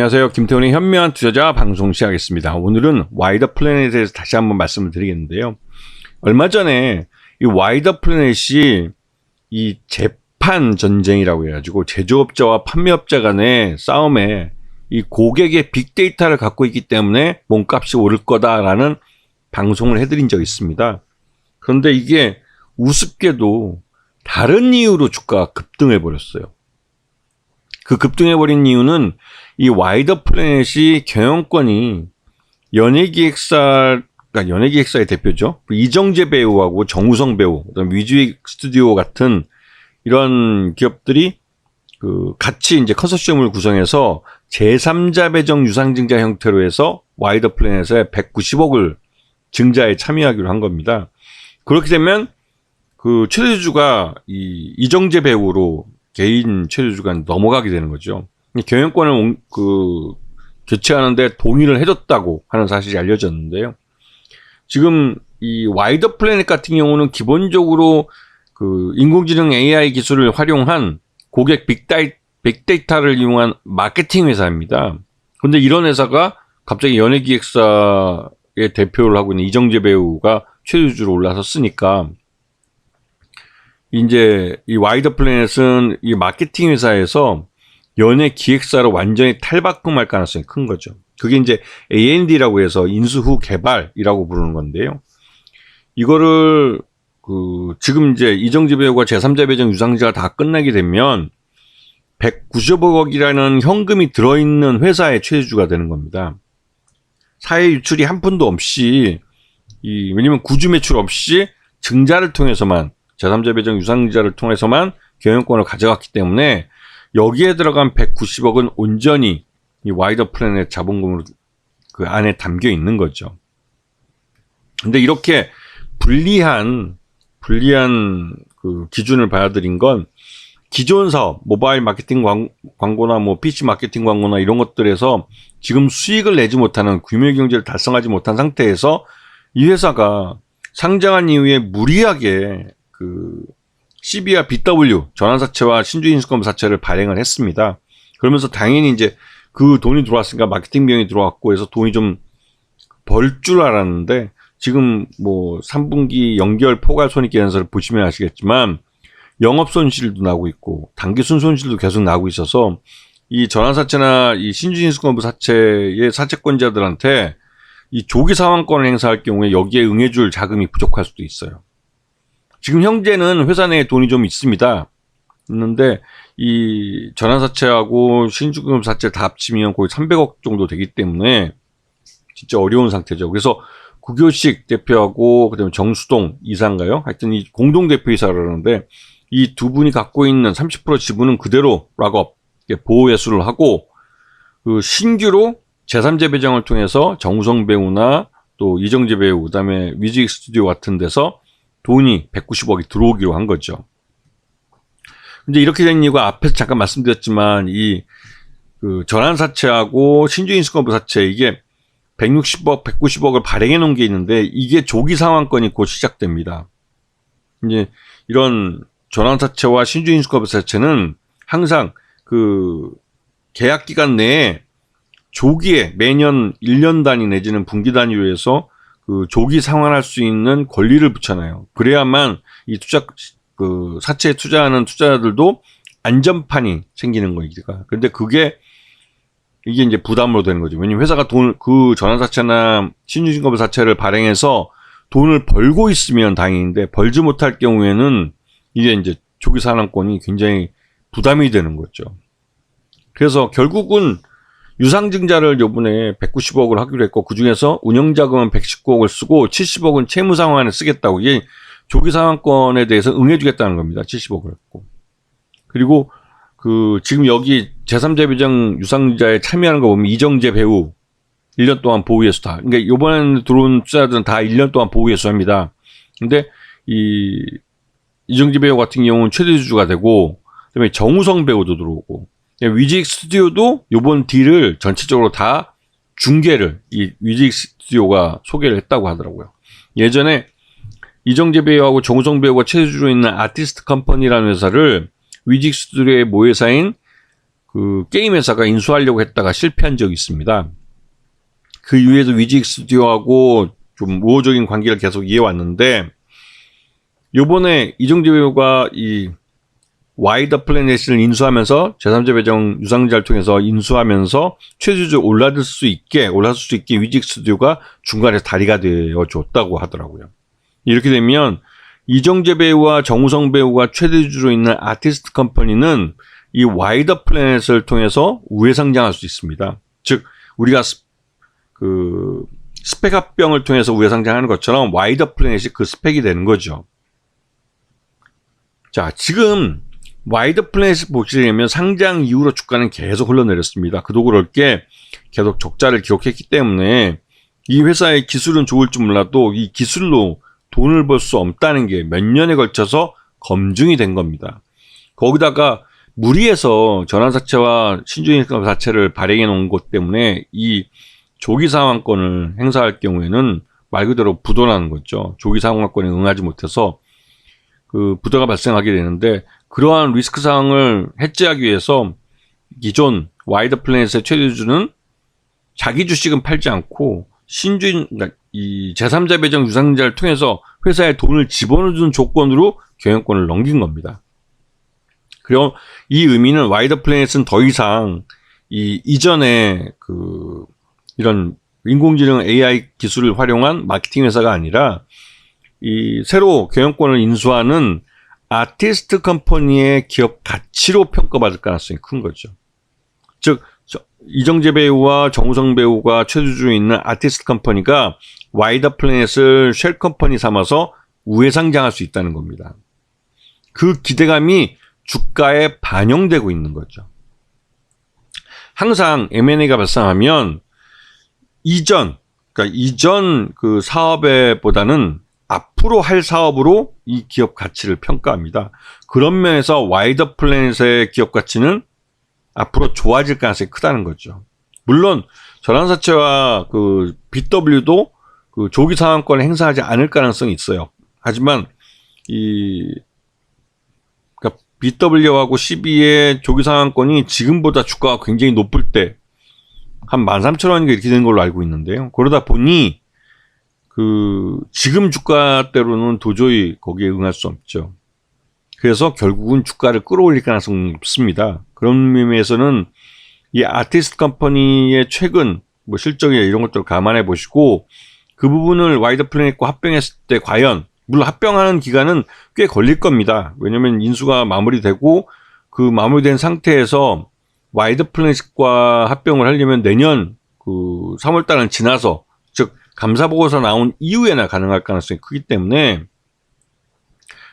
안녕하세요. 김태훈의 현명한 투자자 방송 시작하겠습니다. 오늘은 와이더 플래닛에 대해서 다시 한번 말씀을 드리겠는데요. 얼마 전에 이 와이더 플래닛이 이 재판 전쟁이라고 해가지고 제조업자와 판매업자 간의 싸움에 이 고객의 빅데이터를 갖고 있기 때문에 몸값이 오를 거다라는 방송을 해드린 적이 있습니다. 그런데 이게 우습게도 다른 이유로 주가가 급등해버렸어요. 그 급등해버린 이유는 이 와이더 플래닛이 경영권이 연예기획사의 대표죠. 이정재 배우하고 정우성 배우, 그다음 위즈익 스튜디오 같은 이런 기업들이 같이 이제 컨소시엄을 구성해서 제3자 배정 유상증자 형태로 해서 와이더 플래닛에 190억을 증자에 참여하기로 한 겁니다. 그렇게 되면 그 최대주주가 이정재 배우로 개인 최대주주가 넘어가게 되는 거죠. 경영권을 교체하는데 동의를 해줬다고 하는 사실이 알려졌는데요. 지금 이 와이더 플래닛 같은 경우는 기본적으로 그 인공지능 AI 기술을 활용한 고객 빅데이터를 이용한 마케팅 회사입니다. 그런데 이런 회사가 갑자기 연예기획사의 대표를 하고 있는 이정재 배우가 최대주주로 올라섰으니까 이제 이 와이더 플래닛은 이 마케팅 회사에서 연예 기획사로 완전히 탈바꿈할 가능성이 큰 거죠. 그게 이제 A&D라고 해서 인수 후 개발이라고 부르는 건데요. 이거를 지금 이제 이정재 배우가 제3자 배정 유상증자가 다 끝나게 되면 190억이라는 현금이 들어있는 회사의 최대주주가 되는 겁니다. 사회 유출이 한 푼도 없이 왜냐면 구주 매출 없이 증자를 통해서만 제3자 배정 유상증자를 통해서만 경영권을 가져갔기 때문에 여기에 들어간 190억은 온전히 이 와이더 플래닛 자본금으로 그 안에 담겨 있는 거죠. 근데 이렇게 불리한 그 기준을 받아들인 건 기존 사업, 모바일 마케팅 광고나 뭐 PC 마케팅 광고나 이런 것들에서 지금 수익을 내지 못하는 규모 경제를 달성하지 못한 상태에서 이 회사가 상장한 이후에 무리하게 CB와 BW 전환사채와 신주인수권사채를 발행을 했습니다. 그러면서 당연히 이제 그 돈이 들어왔으니까 마케팅 비용이 들어왔고 해서 돈이 좀 벌 줄 알았는데 지금 뭐 3분기 연결 포괄 손익계산서를 보시면 아시겠지만 영업 손실도 나고 있고 단기순 손실도 계속 나고 있어서 이 전환사채나 이 신주인수권부 사채의 사채권자들한테 이 조기 상환권을 행사할 경우에 여기에 응해줄 자금이 부족할 수도 있어요. 지금 현재는 회사 내에 돈이 좀 있는데 이 전환사채하고 신주금사채 다 합치면 거의 300억 정도 되기 때문에 진짜 어려운 상태죠. 그래서 구교식 대표하고 그다음에 정수동 이사인가요? 하여튼 이 공동대표이사라는데 이 두 분이 갖고 있는 30% 지분은 그대로 락업 보호회수를 하고 그 신규로 제3자 배정을 통해서 정우성 배우나 또 이정재 배우 그다음에 위즈익 스튜디오 같은 데서 돈이 190억이 들어오기로 한 거죠. 근데 이렇게 된 이유가 앞에서 잠깐 말씀드렸지만 전환사채하고 신주인수권부 사채 이게 160억, 190억을 발행해 놓은 게 있는데 이게 조기 상환권이 곧 시작됩니다. 이제 이런 전환사채와 신주인수권부 사채는 항상 계약 기간 내에 조기에 매년 1년 단위 내지는 분기 단위로 해서 조기 상환할 수 있는 권리를 붙여놔요. 그래야만 이 사채에 투자하는 투자자들도 안전판이 생기는 거니까. 근데 이게 이제 부담으로 되는 거죠. 왜냐면 회사가 전환사채나 신주인수권부 사채를 발행해서 돈을 벌고 있으면 다행인데 벌지 못할 경우에는 이게 이제 조기 상환권이 굉장히 부담이 되는 거죠. 그래서 결국은 유상증자를 요번에 190억을 하기로 했고 그중에서 운영자금은 119억을 쓰고 70억은 채무상환에 쓰겠다고 이게 조기상환권에 대해서 응해주겠다는 겁니다. 70억을 했고 그리고 지금 여기 제3자 배정 유상증자에 참여하는 거 보면 이정재 배우 1년 동안 보호회수다. 그러니까 요번에 들어온 투자자들은 다 1년 동안 보호회수합니다. 근데 이정재 배우 같은 경우는 최대주주가 되고 그다음에 정우성 배우도 들어오고 위즈익 스튜디오도 요번 딜을 전체적으로 다 중개를 이 위즈익 스튜디오가 소개를 했다고 하더라고요. 예전에 이정재 배우하고 정우성 배우가 최대주주로 있는 아티스트 컴퍼니라는 회사를 위즈익 스튜디오의 모회사인 그 게임 회사가 인수하려고 했다가 실패한 적이 있습니다. 그 이후에도 위직 스튜디오하고 좀 우호적인 관계를 계속 이어왔는데, 요번에 이정재 배우가 이 와이더 플래닛을 인수하면서 제3자 배정 유상증자를 통해서 인수하면서 최저주주 올라설 수 있게 위직 스튜디오가 중간에 다리가 되어 줬다고 하더라고요. 이렇게 되면 이정재 배우와 정우성 배우가 최대주주로 있는 아티스트 컴퍼니는 이 와이더 플래닛을 통해서 우회 상장할 수 있습니다. 즉 우리가 그 스펙 합병을 통해서 우회 상장하는 것처럼 와이더 플래닛이 그 스펙이 되는 거죠. 자, 지금 와이더 플래닛을 보시려면 상장 이후로 주가는 계속 흘러내렸습니다. 그도 그럴 게 계속 적자를 기록했기 때문에 이 회사의 기술은 좋을지 몰라도 이 기술로 돈을 벌 수 없다는 게 몇 년에 걸쳐서 검증이 된 겁니다. 거기다가 무리해서 전환사채와 신주인사채를 발행해 놓은 것 때문에 이 조기상환권을 행사할 경우에는 말 그대로 부도나는 거죠. 조기상환권에 응하지 못해서 그 부도가 발생하게 되는데, 그러한 리스크 상황을 해지하기 위해서 기존 와이더 플래닛의 최대주주는 자기 주식은 팔지 않고 신주인, 이 제3자 배정 유상증자를 통해서 회사에 돈을 집어넣어주는 조건으로 경영권을 넘긴 겁니다. 그리고 이 의미는 와이더 플래닛은 더 이상 이전에 이런 인공지능 AI 기술을 활용한 마케팅 회사가 아니라 이 새로 경영권을 인수하는 아티스트 컴퍼니의 기업 가치로 평가받을 가능성이 큰 거죠. 즉 이정재 배우와 정우성 배우가 최대주주로 있는 아티스트 컴퍼니가 와이더 플래닛을 쉘 컴퍼니 삼아서 우회 상장할 수 있다는 겁니다. 그 기대감이 주가에 반영되고 있는 거죠. 항상 M&A가 발생하면 이전 그 사업보다는 앞으로 할 사업으로 이 기업 가치를 평가합니다. 그런 면에서 와이더 플래닛의 기업 가치는 앞으로 좋아질 가능성이 크다는 거죠. 물론 전환사채와 그 BW도 그 조기 상환권을 행사하지 않을 가능성이 있어요. 하지만 그러니까 BW하고 CB의 조기 상환권이 지금보다 주가가 굉장히 높을 때 한 13,000원인가 이렇게 되는 걸로 알고 있는데요. 그러다 보니 지금 주가대로는 도저히 거기에 응할 수 없죠. 그래서 결국은 주가를 끌어올릴 가능성이 높습니다. 그런 의미에서는 이 아티스트 컴퍼니의 최근 실적이나 이런 것들을 감안해 보시고 그 부분을 와이더 플래닛과 합병했을 때 과연, 물론 합병하는 기간은 꽤 걸릴 겁니다. 왜냐하면 인수가 마무리되고 그 마무리된 상태에서 와이더 플래닛과 합병을 하려면 내년 3월달은 지나서, 즉 감사보고서 나온 이후에나 가능할 가능성이 크기 때문에,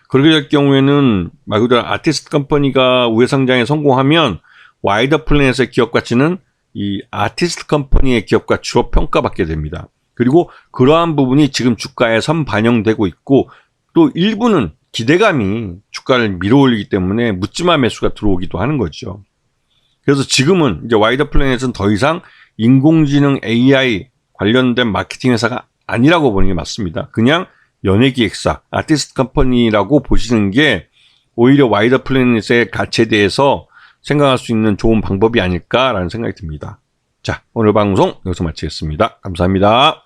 그렇게 될 경우에는 말 그대로 아티스트 컴퍼니가 우회 상장에 성공하면 와이더 플래닛의 기업 가치는 이 아티스트 컴퍼니의 기업 가치로 평가받게 됩니다. 그리고 그러한 부분이 지금 주가에 선반영되고 있고, 또 일부는 기대감이 주가를 밀어올리기 때문에 묻지마 매수가 들어오기도 하는 거죠. 그래서 지금은 이제 와이더 플래닛은 더 이상 인공지능 AI 관련된 마케팅 회사가 아니라고 보는 게 맞습니다. 그냥 연예기획사, 아티스트 컴퍼니라고 보시는 게 오히려 와이더 플래닛의 가치에 대해서 생각할 수 있는 좋은 방법이 아닐까라는 생각이 듭니다. 자, 오늘 방송 여기서 마치겠습니다. 감사합니다.